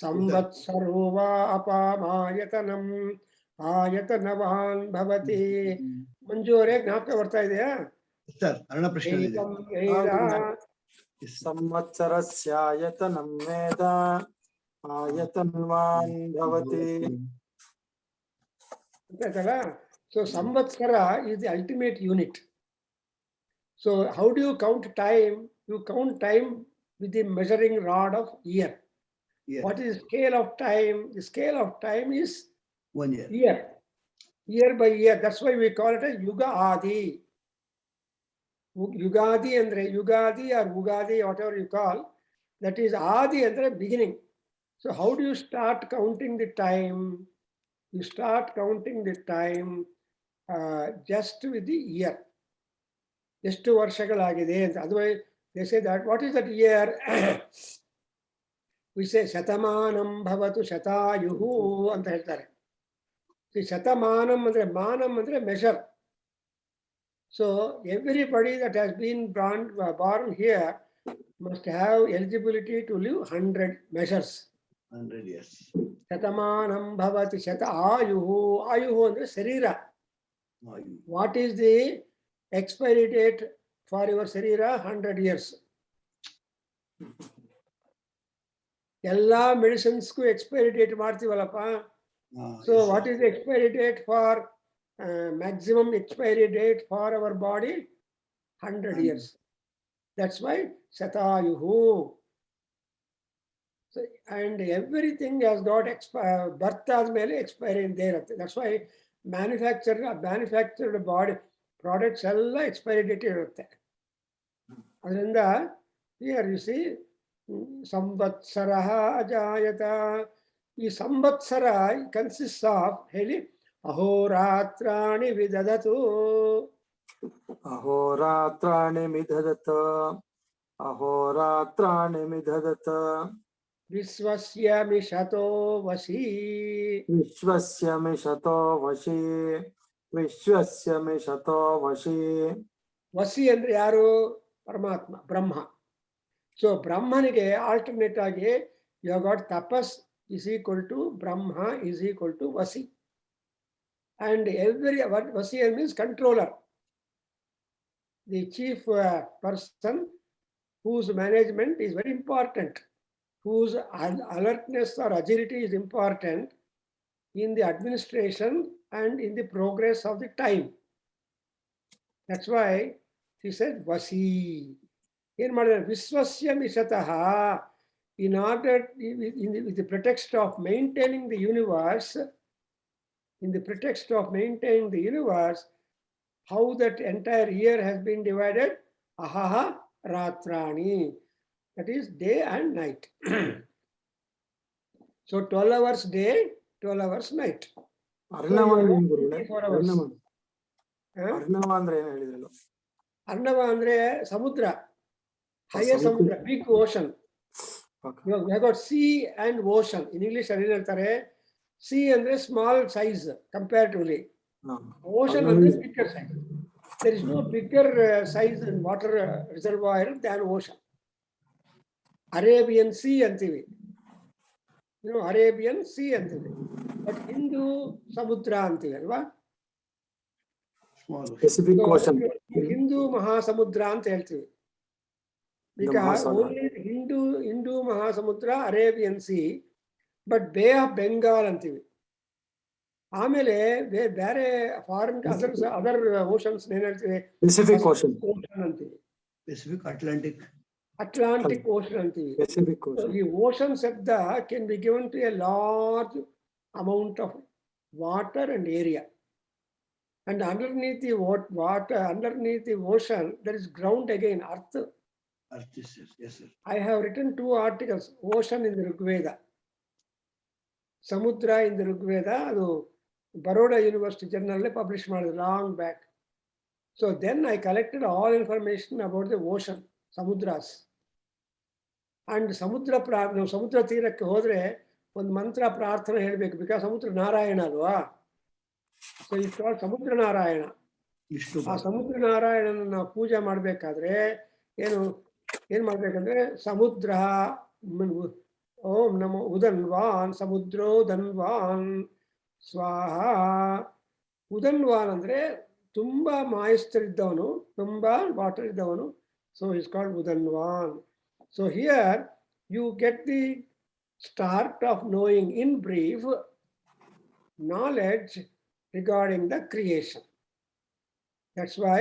ಸಂವತ್ಸರೋ ವಾ ಅಪಾಮಾಯತನಂ ಆಯತನವಾನ್ ಭವತಿ. ಮಂಜು ಅವರೇ, ಜ್ಞಾಪಕ ಬರ್ತಾ ಇದೆಯಾ? ಸರ್, ಅರುಣ ಪ್ರಶ್ನೆ ಇದೆ. ಏಕಂ ವೇದ. ಸಂವತ್ಸರಸ್ಯಾಯತನಂ ವೇದ ಆಯತನ್ವಾನ್ ಭವತಿ. So Samvatsara is the ultimate unit. So how do you count time? You count time with the measuring rod of year. Yes. What is the scale of time? The scale of time is 1 year. year by year. That's why we call it a Yuga Adi. Yugadi andre Yugadi or Ugadi, whatever you call, that is Adi andre beginning. So how do you start counting the time? You start counting the time just with the year. ಎಷ್ಟು ವರ್ಷಗಳಾಗಿದೆ ಅಂತ. Otherwise they say that what is that year? We say ಶತಮಾನಂ ಭವತು ಶತಾಯುಹು ಅಂತ ಹೇಳ್ತಾರೆ. ಶತಮಾನಂ ಅಂದ್ರೆ ಮಾನಂ ಅಂದ್ರೆ measure. So everybody that has been born here must have eligibility to live 100 measures. 100 years. ಶತಮಾನಂ ಭವತಿ ಶತ ಆಯುಹು. ಆಯುಹು ಅಂದ್ರೆ ಶರೀರ. ಆಯು. What is the expiry date for your Sarira? 100 years. Ella medicines ku expiry date martivalappa. So Yes, what sir. is the expiry date for maximum expiry date for our body? 100 years. That's why Satayuhu. So, and everything has got birth admele expiry there. That's why manufactured body products ಎಲ್ಲ expiry date ಇರುತ್ತೆ. ಅದರಿಂದ here U C ಸಂವತ್ಸರ ಅಜಾಯತ. ಈ ಸಂವತ್ಸರ consist of, ಹೇಳಿ, ಅಹೋರಾತ್ರಾಣಿ ವಿದಧತು. ಅಹೋರಾತ್ರಾಣಿ ಮಿಧದತ. ಅಹೋರಾತ್ರಾಣಿ ಮಿಧದತ. ವಿಶ್ವಸ್ಯ ಮಿಷತೋ ವಶಿ. ವಿಶ್ವಸ್ಯ ಮಿಷತೋ ವಶಿ. ವಿಶ್ವಸ್ಯ ಮಿಷತೋ ವಶಿ. ವಸಿ ಅಂದ್ರೆ ಯಾರು? ಪರಮಾತ್ಮ, ಬ್ರಹ್ಮ. ಸೊ ಬ್ರಹ್ಮನಿಗೆ ಆಲ್ಟರ್ನೇಟ್ ಆಗಿ ಯು ಹ್ಯಾವ್ ಗಾಟ್ ತಪಸ್ is equal to Brahma is equal to Vasi. And what Vasi means controller. The chief person whose management is very important, whose alertness or agility is important in the administration and in the progress of the time. That's why he said Vasi. Viswasya Mishataha. In order, with the pretext of maintaining the universe, how that entire year has been divided? Ahaha Ratrani. That is day and night. So 12 hours day, 12 hours night. ಅರ್ಣವ ಅಂದ್ರೆ ಏನು ಹೇಳಿದ್ರಲ್ಲ? ಅರ್ಣವ ಅಂದ್ರೆ ಸಮುದ್ರ, higher ಸಮುದ್ರ, big ocean. We have got sea and ocean. In English, sea andre small size comparatively. Ocean andre bigger size. There is no bigger size in water reservoir than ocean. Arabian Sea antivi. Arabian C ಅಂತೀವಿ, but Hindu ಸಮುದ್ರ ಅಂತೀವಿ ಅಲ್ವಾ. Small. Pacific Ocean. Hindu ಮಹಾಸಮುದ್ರ ಅಂತ ಹೇಳ್ತೀವಿ. ಈಗ only Hindu ಮಹಾಸಮುದ್ರ, Arabian sea, but bay of Bengal ಅಂತೀವಿ. ಆಮೇಲೆ ಬೇರೆ ಫಾರಿನ್ ಅದರ್ ಓಷನ್ಸ್ ಏನ್ ಹೇಳ್ತೀವಿ? Pacific Ocean. ಓಷನ್ ಅಂತೀವಿ, Pacific, Atlantic. ಅಟ್ಲಾಂಟಿಕ್ ಓಷನ್ ಅಂತೀವಿ. Pacific Ocean. ಈ ಓಷನ್ ಶಬ್ದ can be given to a large amount of water and area. And underneath the water, underneath the ocean, there is ground again, earth. Earth is, yes, sir. I have written 2 articles, ocean in the Rigveda, Samudra in the Rigveda, ಅದು Baroda University Journal published long back. So then I collected all information about the ocean, samudras. And ಸಮುದ್ರ ತೀರಕ್ಕೆ ಹೋದ್ರೆ ಒಂದು ಮಂತ್ರ ಪ್ರಾರ್ಥನೆ ಹೇಳ್ಬೇಕು, because ಸಮುದ್ರ ನಾರಾಯಣ ಅಲ್ವಾ. ಸೊ ಇಟ್ ಕಾಲ್ಡ್ ಸಮುದ್ರ ನಾರಾಯಣ. ಆ ಸಮುದ್ರ ನಾರಾಯಣನ ನಾವು ಪೂಜೆ ಮಾಡ್ಬೇಕಾದ್ರೆ ಏನ್ ಮಾಡ್ಬೇಕಂದ್ರೆ ಸಮುದ್ರ ಓಂ ನಮೋ ಉದನ್ವಾನ್ ಸಮುದ್ರೋ ಧನ್ವಾನ್ ಸ್ವಾಹ. ಉದನ್ವಾನ್ ಅಂದ್ರೆ ತುಂಬಾ ಮಾಯಿಸ್ಚರ್ ಇದ್ದವನು, ತುಂಬಾ ವಾಟರ್ ಇದ್ದವನು. ಸೊ ಇಟ್ಸ್ ಕಾಲ್ಡ್ ಉದನ್ವಾನ್. So here you get the start of knowing in brief knowledge regarding the creation. That's why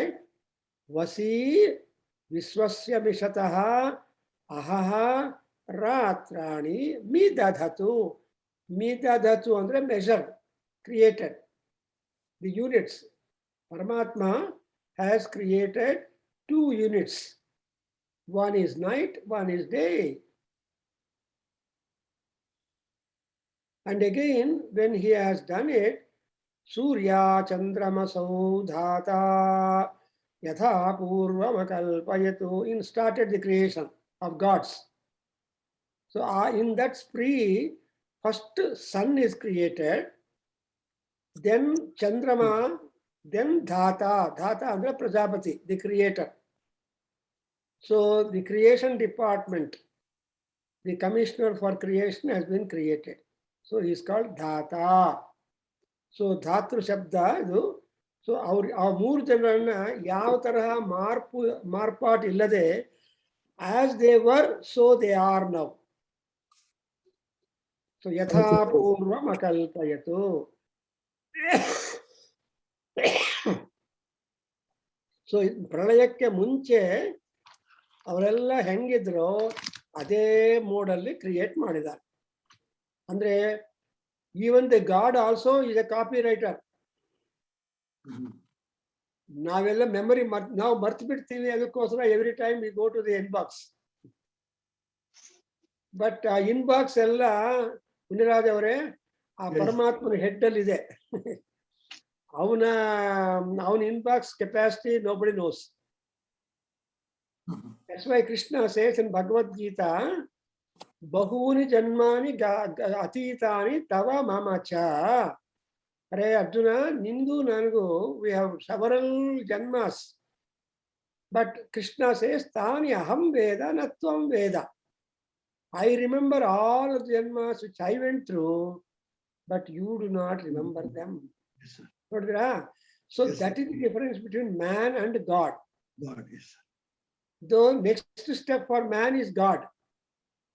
Vasi Viswasya Mishataha Ahaha Ratrani Midadhatu. Midadhatu andre measure, created. The units. Paramatma has created 2 units. One is night, one is day. And again, when he has done it, Surya Chandramasau Dhata Yatha Purvamakalpayatu, started the creation of gods. So in that spree, first sun is created, then Chandrama, then Dhata. Dhata andre Prajapati, the creator. So the creation department, the commissioner for creation has been created. So he is called Dhata. So Dhatru Shabda idu. So our 3 ಜನರನ್ನ ಯಾವ ತರಹ ಮಾರ್ಪಾಟ್ ಇಲ್ಲದೆ as they were, so they are now. So ಯಥಾ ಪೂರ್ವಂ ಅಕಲ್ಪಯತು. So ಪ್ರಳಯಕ್ಕೆ ಮುಂಚೆ ಅವರೆಲ್ಲ ಹೆಂಗಿದ್ರು ಅದೇ ಮೋಡಲ್ಲಿ ಕ್ರಿಯೇಟ್ ಮಾಡಿದ್ದಾರೆ. ಅಂದ್ರೆ even the God also is a copywriter. ನಾವೆಲ್ಲ ಮೆಮೊರಿ ನಾವು ಮರ್ತು ಬಿಡ್ತೀವಿ, ಅದಕ್ಕೋಸ್ಕರ every time we go to the inbox. But ಆ ಇನ್ಬಾಕ್ಸ್ ಎಲ್ಲ ಮುನಿರಾಜ್ ಅವರೇ ಆ ಪರಮಾತ್ಮನ ಹೆಡ್ ಅಲ್ಲಿ ಇದೆ. ಅವನ inbox capacity nobody knows. That's why Krishna says in Bhagavad Gita, Bahuni Janmani Atitani Tava Mamacha. Hare Arjuna, Nindu Nangu, we have several Janmas. But Krishna says, Tani Aham Veda Natvam Veda. I remember all of the Janmas which I went through, but you do not remember them. Yes, sir. So yes, that is the difference between man and God. God, yes, sir. The next step for man is God.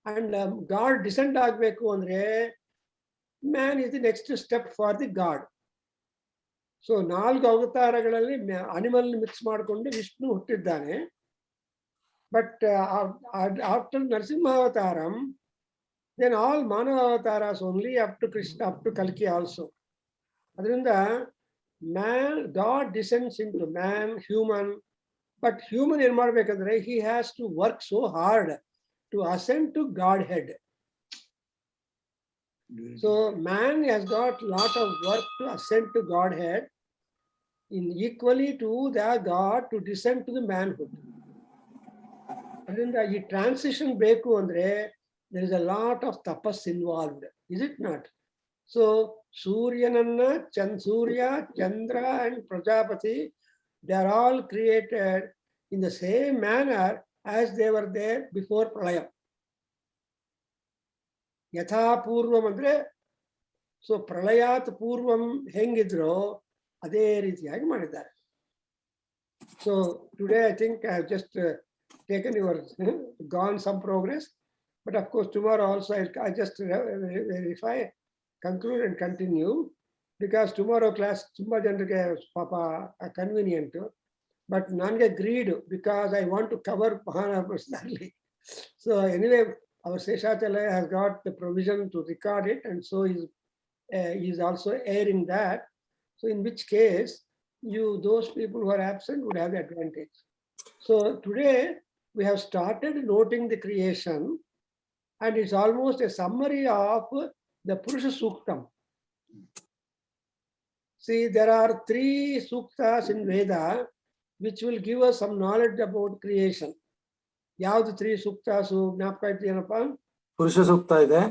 And God descend agbeku andre man is the next step for the God. So 4 ಅವತಾರಗಳಲ್ಲಿ animal mix ಮಾಡಿಕೊಂಡು ವಿಷ್ಣು ಹುಟ್ಟಿದ್ದಾನೆ. But after Narsimha Avataram, then all Manava Avataras only up to Krishna, up to Kalki also. ಅದರಿಂದ man, God descends into man, human. But human ಏನ್ ಮಾಡ್ಬೇಕಂದ್ರೆ he has to work so hard to ascend to Godhead. So man has got lot of work to ascend to Godhead, in equally to the God to descend to the manhood. ಅದರಿಂದ ಈ transition ಬೇಕು ಅಂದ್ರೆ there is a lot of tapas involved, is it not? So Suryananna, Surya, Chandra and Prajapati, they are all created in the same manner as they were there before Pralayam. ಯಥಾ ಪೂರ್ವಂ ಅಂದ್ರೆ so ಪ್ರಳಯಾತ್ ಪೂರ್ವಂ ಹೆಂಗಿದ್ರೋ ಅದೇ ರೀತಿಯಾಗಿ ಮಾಡಿದ್ದಾರೆ. So today I think I have just taken your gone some progress, but of course tomorrow also I just verify, conclude and continue, because tomorrow class tumba janrige papa convenient, but nange greed because I want to cover Mahanamasadali. So anyway, our Seshachalaya has got the provision to record it, and so is also airing that. So in which case those people who are absent would have the advantage. So today we have started noting the creation, and it's almost a summary of the Purusha Suktam. See, there are 3 suktas in Veda which will give us some knowledge about creation. Yavadu 3 suktas gnapaka ideenappa? Purusha Sukta ಇದೆ,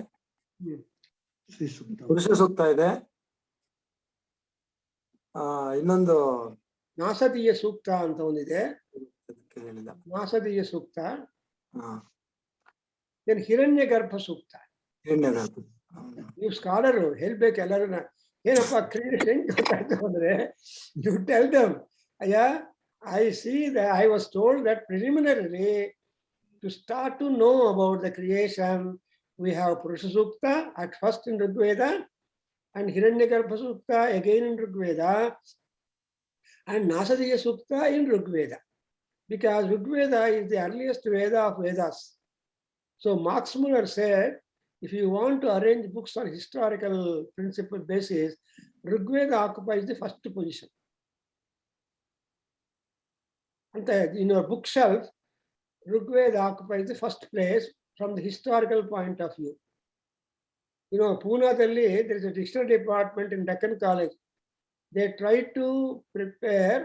ಶ್ರೀ ಸೂಕ್ತ. ಪುರುಷ ಸೂಕ್ತ ಇದೆ, ಇನ್ನೊಂದು ನಾಸದೀಯ ಸೂಕ್ತ ಅಂತ ಒಂದಿದೆ, ಅದಕ್ಕೆ ಹೇಳಿದ. ನಾಸದೀಯ ಸೂಕ್ತ, ಹಾ, then ಹಿರಣ್ಯ ಗರ್ಭ ಸೂಕ್ತ. ಎಣ್ಣೆಗಾರ. ನೀವು ಸ್ಕಾಲರ್ ಹೇಳ್ಬೇಕು ಎಲ್ಲರನ್ನ, ಏನಪ್ಪ ಕ್ರಿಯೇಷನ್ ಗೊತ್ತಾಯ್ತು ಅಂದ್ರೆ you tell them, yeah, I see that I was told that preliminarily to start to know about the creation we have Purusha Sukta at first in Rigveda, and Hiranyagarbha Sukta again in Rigveda, and Nasadiya Sukta in Rigveda, because Rigveda is the earliest Veda of Vedas. So Max Muller said, if you want to arrange books on historical principle basis, Rigveda occupies the first position. And in your bookshelf, Rigveda occupies the first place from the historical point of view. You know, Pune, there is a dictionary department in Deccan College. They try to prepare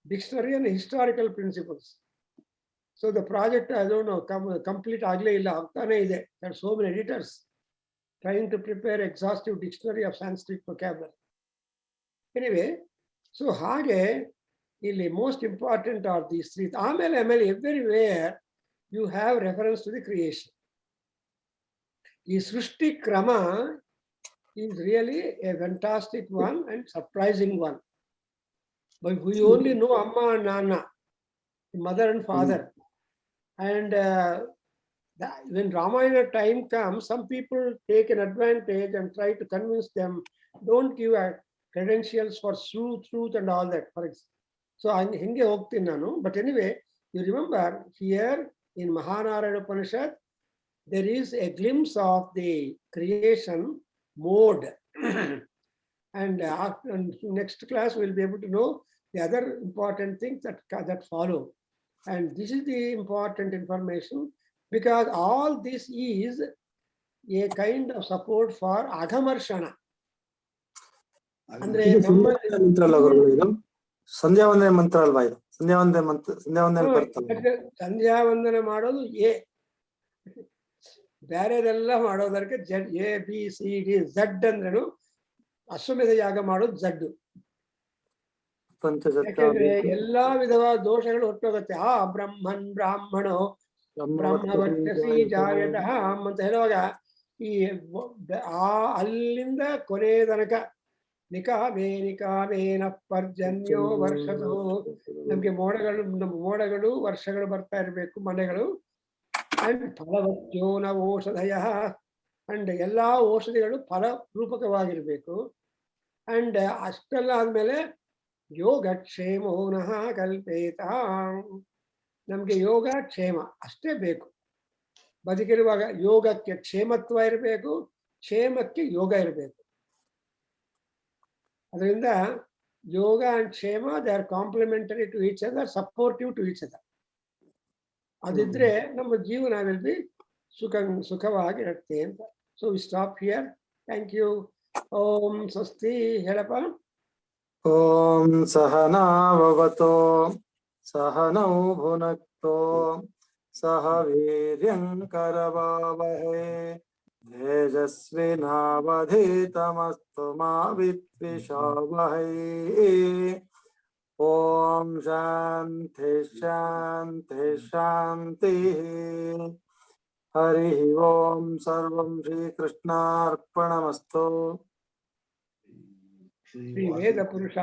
dictionary and historical principles. So the project, I don't know, complete agle illa agtane ide. There are so many editors trying to prepare exhaustive dictionary of Sanskrit vocabulary. Anyway, so hage illi most important are these 3. Amele everywhere you have reference to the creation. The Srishti Krama is really a fantastic one and surprising one. But we only know Amma and Nana, mother and father. And when Ramayana time comes, some people take an advantage and try to convince them, don't give credentials for truth and all that. So hinge hogtini nanu. But anyway, you remember here in Mahanarayana Upanishad, there is a glimpse of the creation mode. And next class we'll be able to know the other important things that follow. And this is the important information, because all this is a kind of support for Aghamarshana. Andre ಮಂತ್ರ ಅಲ್ಲ ಗುರುಗಳು, ಇದು ಸಂಧ್ಯಾ ವಂದನೆ ಮಂತ್ರ ಅಲ್ವಾ? ಇದು ಸಂಧ್ಯಾ ವಂದನೆ ಬರ್ತಲ್ಲ. ಸಂಧ್ಯಾ ವಂದನೆ ಮಾಡೋದು ಬೇರೆದೆಲ್ಲ ಮಾಡೋದಕ್ಕೆ ಜಡ್, ABCD Z ಅಂದ್ರೇನು, ಅಶ್ವಮೇಧ ಯಾಗ ಮಾಡೋದು Z. ಯಾಕೆಂದ್ರೆ ಎಲ್ಲಾ ವಿಧವಾದ ದೋಷಗಳು ಹೊರಟೋಗುತ್ತೆ. ಬ್ರಹ್ಮನ್ ಬ್ರಾಹ್ಮಣೋ ಬ್ರಹ್ಮವರ್ಚಸಿ ಜಾಯತಃ ಅಂತ ಹೇಳುವಾಗ ಈ ಅಲ್ಲಿಂದ ಕೊನೆ ತನಕ ನಿಕಾಮೇನ ಪರ್ಜನ್ಯೋ ವರ್ಷದೋ, ನಮ್ಗೆ ಮೋಡಗಳು ವರ್ಷಗಳು ಬರ್ತಾ ಇರ್ಬೇಕು, ಮನೆಗಳು. ಅಂಡ್ ಫಲವತ್ಯೋನ ಔಷಧಯ, ಅಂಡ್ ಎಲ್ಲಾ ಔಷಧಿಗಳು ಫಲ ರೂಪಕವಾಗಿರ್ಬೇಕು. ಅಂಡ್ ಅಷ್ಟೆಲ್ಲ ಆದ್ಮೇಲೆ ಯೋಗಕ್ಷೇಮೋ ನಃ ಕಲ್ಪೇತ, ನಮ್ಗೆ ಯೋಗ ಕ್ಷೇಮ ಅಷ್ಟೇ ಬೇಕು ಬದುಕಿರುವಾಗ. ಯೋಗಕ್ಕೆ ಕ್ಷೇಮತ್ವ ಇರಬೇಕು, ಕ್ಷೇಮಕ್ಕೆ ಯೋಗ ಇರಬೇಕು. ಅದರಿಂದ ಯೋಗ ಅಂಡ್ ಕ್ಷೇಮ, they are complementary to each other, supportive to each other. ಅದಿದ್ರೆ ನಮ್ಮ ಜೀವನ ವಿಲ್ ಬಿ ಸುಖವಾಗಿರುತ್ತೆ ಅಂತ. So we stop here. Thank you. ಓಂ ಸ್ವಸ್ತಿ. ಹೇಳಪ್ಪ. ಓಂ ಸಹನಾ ಭವತೋ ಸಹನೌ ಭುನಕ್ತೋ ಸಹ ವೀರ್ಯಂ ಕರವಾವಹೈ ತೇಜಸ್ವಿನಾವಧೀತಮಸ್ತು ಮಾ ವಿದ್ವಿಷಾವಹೈ. ಓಂ ಶಾಂತಿ ಶಾಂತಿ ಶಾಂತಿ. हरि ओम सर्वं श्रीकृष्णार्पणमस्तु। ಶ್ರೀ ವೇದ ಪುರುಷ